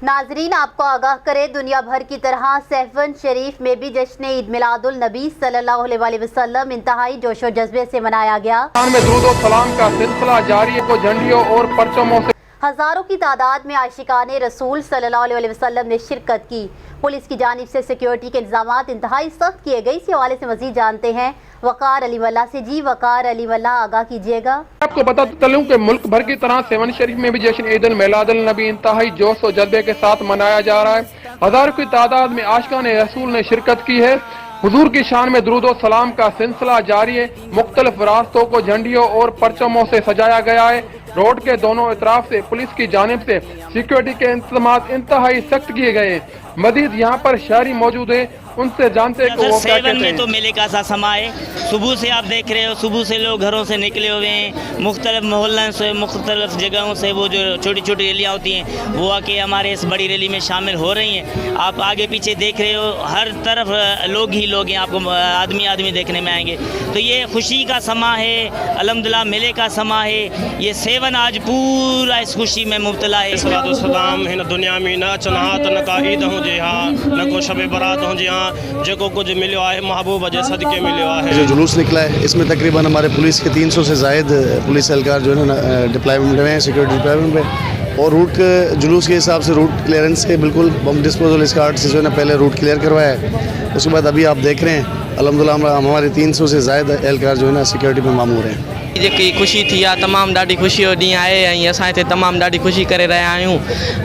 नाजरीन, आपको आगाह करे, दुनिया भर की तरह सहवन शरीफ में भी जश्न ईद मिलादुल नबी सल्लल्लाहु अलैहि वसल्लम इंतहाई जोशो जज्बे से मनाया गया। में दुरूद और सलाम का सिलसिला जारी है। झंडियों और परचमों से हजारों की तादाद में आशिकाने रसूल सल्लल्लाहु अलैहि वसल्लम ने शिरकत की। पुलिस की जानिब से सिक्योरिटी के इंतजामात इंतहाई सख्त किए गए। इस हवाले से मजीद जानते हैं वकार अली वल्ला से। जी वकार अली वल्ला, आगाह कीजिएगा। आपको बता चलूं कि मुल्क भर की तरह सेवन शरीफ में भी जश्न ईद मिलादुल नबी इंतहाई जोश और जज्बे के साथ मनाया जा रहा है। हजारों की तादाद में आशिकान रसूल ने शिरकत की है। हुजूर की शान में दुरूद और सलाम का सिलसिला जारी है। मुख्तलिफ रास्तों को झंडियों और परचमों से सजाया गया है। रोड के दोनों इतराफ से पुलिस की जानिब से सिक्योरिटी के इंतजाम इंतहाई सख्त किए गए। मजीद यहाँ पर शहरी मौजूद है, उनसे जानते हैं कि वो क्या कहते हैं। में तो मेले का सा समा है। सुबह से आप देख रहे हो, सुबह से लोग घरों से निकले हुए हैं। मुख्तलिफ मोहल्लों से, मुख्तलिफ जगहों से वो जो छोटी छोटी रैलियाँ होती हैं वो आके हमारे इस बड़ी रैली में शामिल हो रही हैं। आप आगे पीछे देख रहे हो, हर तरफ लोग ही लोग हैं, आपको आदमी आदमी देखने में आएंगे। तो ये खुशी का समा है, अल्हम्दुलिल्लाह मेले का समा है। ये सेवन आज पूरा इस खुशी में मुब्तला है। सलाम हिन दुनिया में न चनहा त न का ईद हो जे हाँ, न को शब बारात हो जे हाँ, जो कुछ मिलो है महबूब जे सदके मिलो है। जो जुलूस निकला है इसमें तकरीबन हमारे पुलिस के 300 से ज़ायद पुलिस एहलकार जो है ना डिप्लॉयमेंट में हैं, सिक्योरिटी डिप्लॉयमेंट में। और रूट जुलूस के हिसाब से रूट क्लियरेंस से बिल्कुल बम डिस्पोजल स्क्वाड से जो है ना पहले रूट क्लियर करवाया है। उसके बाद अभी आप देख रहे हैं अल्हम्दुलिल्लाह हमारे 300 से ज़ायद एहलकार जो है ना सिक्योरिटी में मामूर हैं। जेकी ख़ुशी थी आहे, तमामु ॾाढी ख़ुशी जो ॾींहुं आहे ऐं असां हिते तमामु ॾाढी ख़ुशी करे रहिया आहियूं।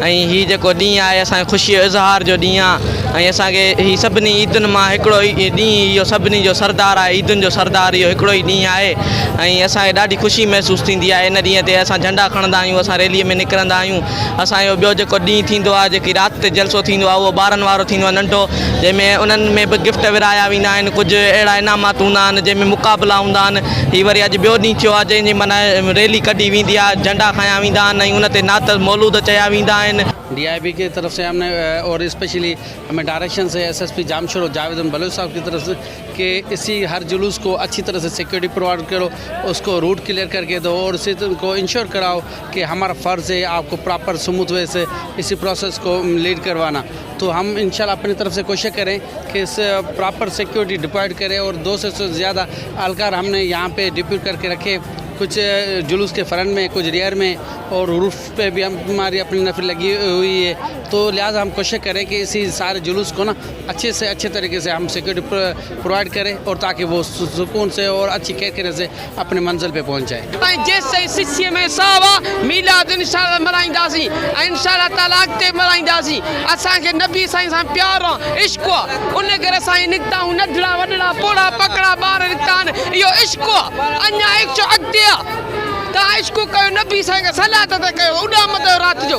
ऐं हीउ जेको ॾींहुं आहे असांखे ख़ुशीअ जो इज़हार जो ॾींहुं आहे। ऐं असांखे हीउ सभिनी ईदुनि मां हिकिड़ो ई ॾींहुं इहो सभिनी जो सरदार आहे, ईदुनि जो सरदार इहो हिकिड़ो ई ॾींहुं आहे। ऐं असांखे ॾाढी ख़ुशी महसूसु थींदी आहे। इन ॾींहं ते असां झंडा खणंदा आहियूं, असां रैलीअ में निकिरंदा आहियूं। असांजो ॿियो जेको ॾींहुं थींदो आहे, जेकी राति ते जलसो थींदो आहे, उहो ॿारनि वारो थींदो आहे नंढो, जंहिंमें उन्हनि में बि गिफ्ट विराया वेंदा आहिनि। कुझु अहिड़ा इनामात हूंदा आहिनि जंहिंमें मुक़ाबला हूंदा आहिनि। हीउ वरी अॼु ॿियो ॾींहुं थियो आहे जंहिंजी माना रैली कढी वेंदी आहे, झंडा खया वेंदा आहिनि ऐं उन ते नात मौलूद चया वेंदा आहिनि। DIB की तरफ से हमने और स्पेशली हमें डायरेक्शन से SSP जामशोर और जावेद बलोच साहब की तरफ से कि इसी हर जुलूस को अच्छी तरह से सिक्योरिटी प्रोवाइड करो, उसको रूट क्लियर करके दो और इसी को इंश्योर कराओ कि हमारा फ़र्ज़ है आपको प्रॉपर स्मूथ वे से इसी प्रोसेस को लीड करवाना। तो हम इंशाल्लाह अपनी तरफ से कोशिश करें कि इस प्रॉपर सिक्योरिटी डिप्लॉयड करें और 200 से ज़्यादा एहलकार हमने यहाँ पे डिप्यूट करके रखे, कुछ जुलूस के फ्रंट में, कुछ रियर में और रूफ पे भी हमारी अपनी नफर लगी हुई है। तो लिहाजा हम कोशिश करें कि इसी सारे जुलूस को ना अच्छे से अच्छे तरीके से हम सिक्योरिटी प्रोवाइड करें और ताकि वो सुकून से और अच्छी केयर से अपने मंजिल पे पहुँच जाए। जैसे सिस्सी में सावा मीलाद इंशाल्लाह मल्हाईंदासीं, इंशाल्लाह ताला अॻिते मल्हाईंदासीं। असांखे नबी साईं सां प्यार आहे, इश्क़ आहे, उन करे असां निकिता आहियूं। नंढड़ा वॾड़ा पोड़ा पकड़ा ॿार निकिता आहिनि, इहो इश्क़ आहे। अञा इश्क़ अॻिते आहे। तव्हां इश्क़ कयो, नबी साईं खे सलात त कयो, उॾामत राति जो।